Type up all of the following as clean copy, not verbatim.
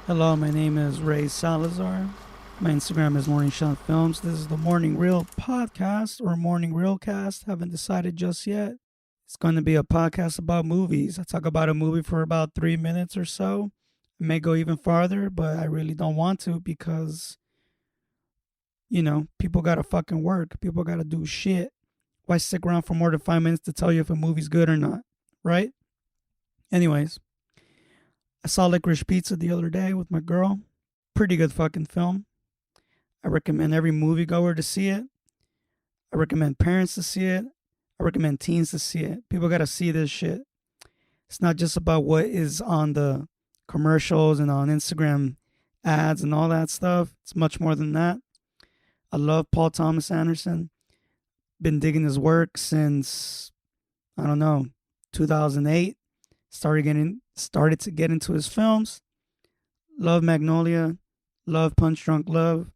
Hello, my name is Ray Salazar. My Instagram is Morning Shot Films. This is the Morning Reel podcast or Morning Reel cast. Haven't decided just yet. It's going to be a podcast about movies. I talk about a movie for about 3 minutes or so. I may go even farther, but I really don't want to because, people got to fucking work. People got to do shit. Why stick around for more than 5 minutes to tell you if a movie's good or not? Right? Anyways, I saw Licorice Pizza the other day with my girl. Pretty good fucking film. I recommend every moviegoer to see it. I recommend parents to see it. I recommend teens to see it. People got to see this shit. It's not just about what is on the commercials and on Instagram ads and all that stuff. It's much more than that. I love Paul Thomas Anderson. Been digging his work since, I don't know, 2008. Started to get into his films. Love Magnolia. Love Punch Drunk Love.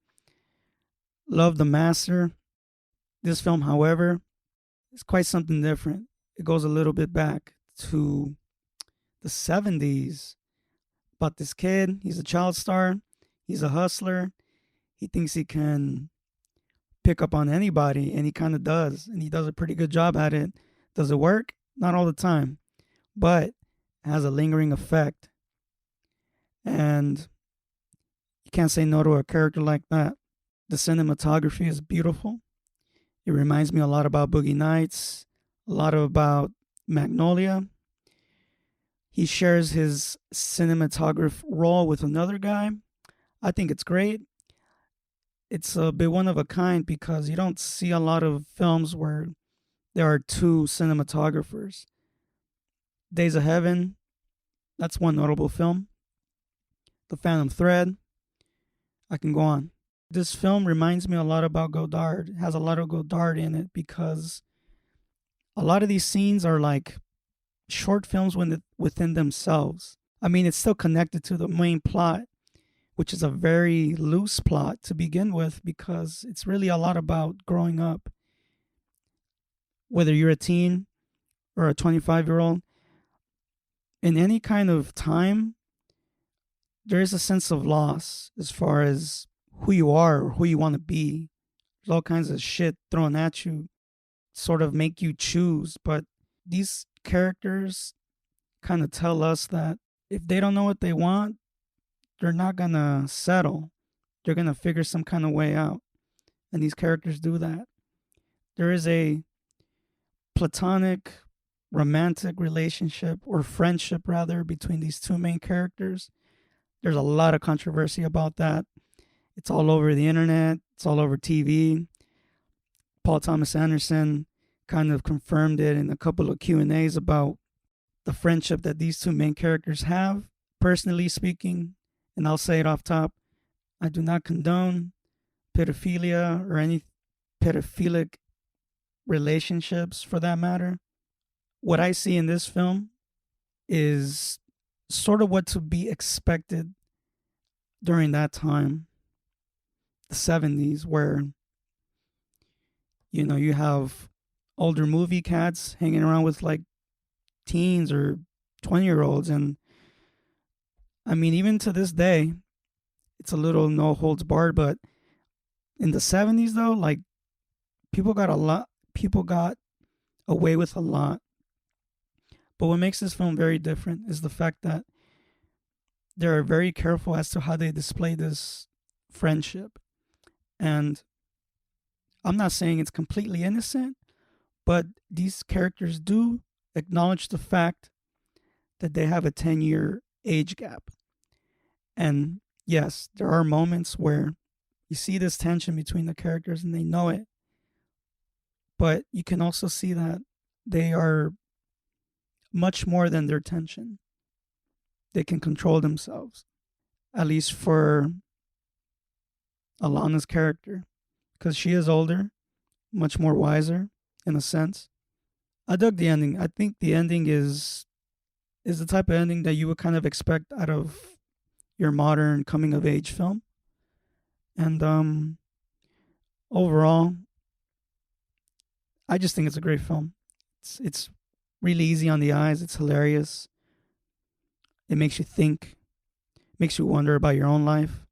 Love The Master. This film, however, is quite something different. It goes a little bit back to the 70s about this kid. He's a child star. He's a hustler. He thinks he can pick up on anybody, and he kind of does. And he does a pretty good job at it. Does it work? Not all the time, but it has a lingering effect. And you can't say no to a character like that. The cinematography is beautiful. It reminds me a lot about Boogie Nights, a lot about Magnolia. He shares his cinematograph role with another guy. I think it's great. It's a bit one of a kind because you don't see a lot of films where there are two cinematographers. Days of Heaven, that's one notable film. The Phantom Thread, I can go on. This film reminds me a lot about Godard. It has a lot of Godard in it because a lot of these scenes are like short films within themselves. I mean, it's still connected to the main plot, which is a very loose plot to begin with because it's really a lot about growing up. Whether you're a teen or a 25-year-old, in any kind of time, there is a sense of loss as far as who you are or who you want to be. There's all kinds of shit thrown at you, sort of make you choose. But these characters kind of tell us that if they don't know what they want, they're not going to settle. They're going to figure some kind of way out. And these characters do that. There is a platonic, romantic relationship or friendship, rather, between these two main characters. There's a lot of controversy about that. It's all over the internet. It's all over TV. Paul Thomas Anderson kind of confirmed it in a couple of Q&As about the friendship that these two main characters have. Personally speaking, and I'll say it off top, I do not condone pedophilia or any pedophilic relationships for that matter. What I see in this film is sort of what to be expected during that time, the 70s, where, you have older movie cats hanging around with like teens or 20-year-olds. And I mean, even to this day, it's a little no holds barred, but in the 70s though, like people got away with a lot. But what makes this film very different is the fact that they're very careful as to how they display this friendship. And I'm not saying it's completely innocent, but these characters do acknowledge the fact that they have a 10-year age gap. And yes, there are moments where you see this tension between the characters and they know it. But you can also see that they are much more than their tension. They can control themselves, at least for Alana's character, because she is older, much more wiser in a sense. I dug the ending. I think the ending is the type of ending that you would kind of expect out of your modern coming of age film. And overall, I just think it's a great film. It's really easy on the eyes. It's hilarious. It makes you think. makes you wonder about your own life,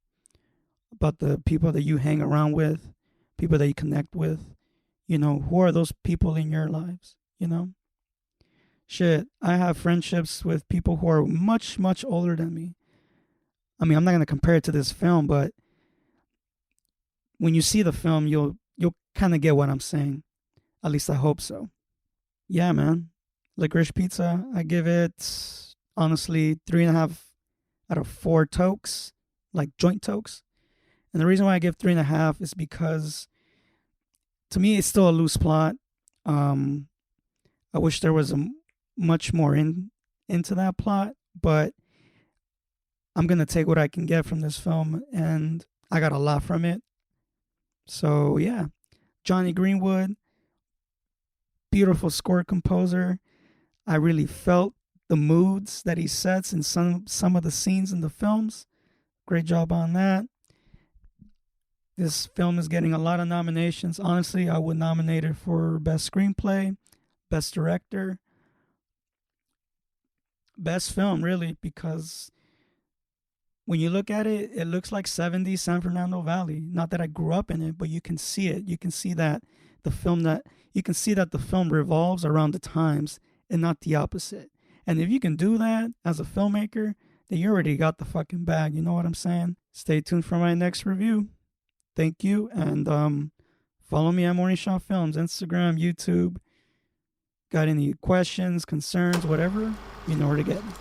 about the people that you hang around with, people that you connect with. You know, who are those people in your lives? You know, shit. I have friendships with people who are much, much older than me. I mean, I'm not gonna compare it to this film, but when you see the film, you'll kind of get what I'm saying. At least I hope so. Yeah, man. Licorice Pizza. I give it honestly 3.5 out of 4 tokes, like joint tokes. And the reason why I give 3.5 is because to me it's still a loose plot. Um, I wish there was much more into that plot, but I'm gonna take what I can get from this film, and I got a lot from it. So yeah, Johnny Greenwood, beautiful score composer. I really felt the moods that he sets in some of the scenes in the films. Great job on that. This film is getting a lot of nominations. Honestly, I would nominate it for best screenplay, best director, best film, really, because when you look at it, it looks like 70s San Fernando Valley. Not that I grew up in it, but you can see it. You can see that the film revolves around the times and not the opposite. And if you can do that as a filmmaker, then you already got the fucking bag. You know what I'm saying? Stay tuned for my next review. Thank you, and follow me at Morning Shot Films, Instagram, YouTube. Got any questions, concerns, whatever, you know where to get me.